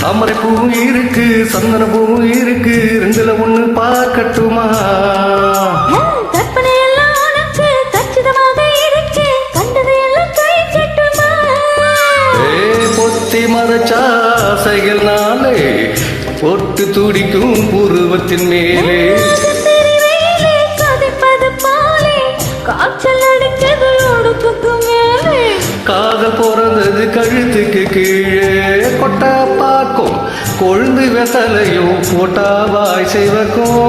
தாமரை பூவும் இருக்கு, சந்தன பூவும் இருக்கு, ரெண்டுல ஒண்ணு பார்க்கட்டுமா? பொத்தி மறைச்சா ஆசைகள்னாலே பொட்டு துடிக்கும் புருவத்தின் மேலே காதல் பிறந்தது கழுத்துக்கு கீழே கொட்டா பார்க்கும் கொழுந்து வெத்தலையும் போட்டாவாய் செய்வக்கும்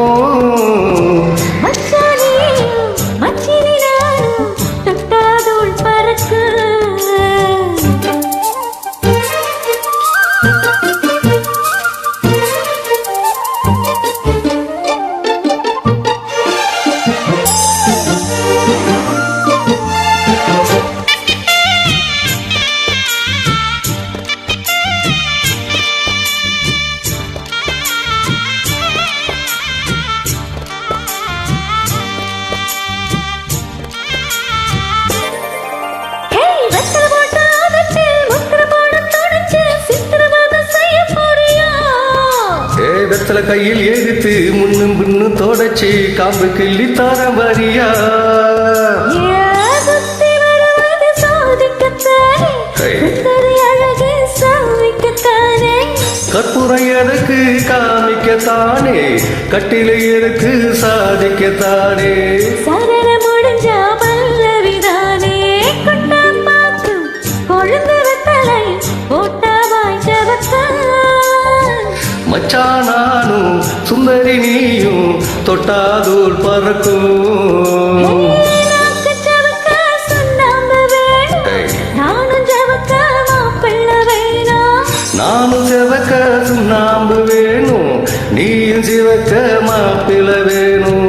வெத்தல கையில் எடுத்து முன்னும் பின்னும் தொடச்சி காம்பு கிள்ளி தர வரியா? கற்பூரம் எனக்கு காமிக்கத்தானே, கட்டிலை எனக்கு சாதிக்கத்தானே. மச்சானானும் சுந்தரி நீயும் தொட்டாதூர் பறக்கும். நானும் செவக்க சுண்ணாம்பு வேணும், நீயும் சிவக்க மாப்பிள வேணும்.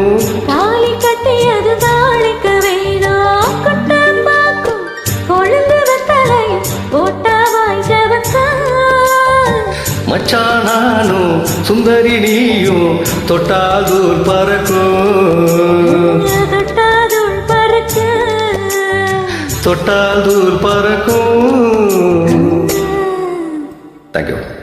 தாலி கட்டியது தாளிக்க வேணும், கொட்டம் பாக்கும் கொழுந்து வெத்தலை போட்டாவாய் செவக்க. மச்சானானும் சுந்தரி நீயும் தொட்டாதூர் பறக்கும், தொட்டாதூர் பறக்கும். Thank you.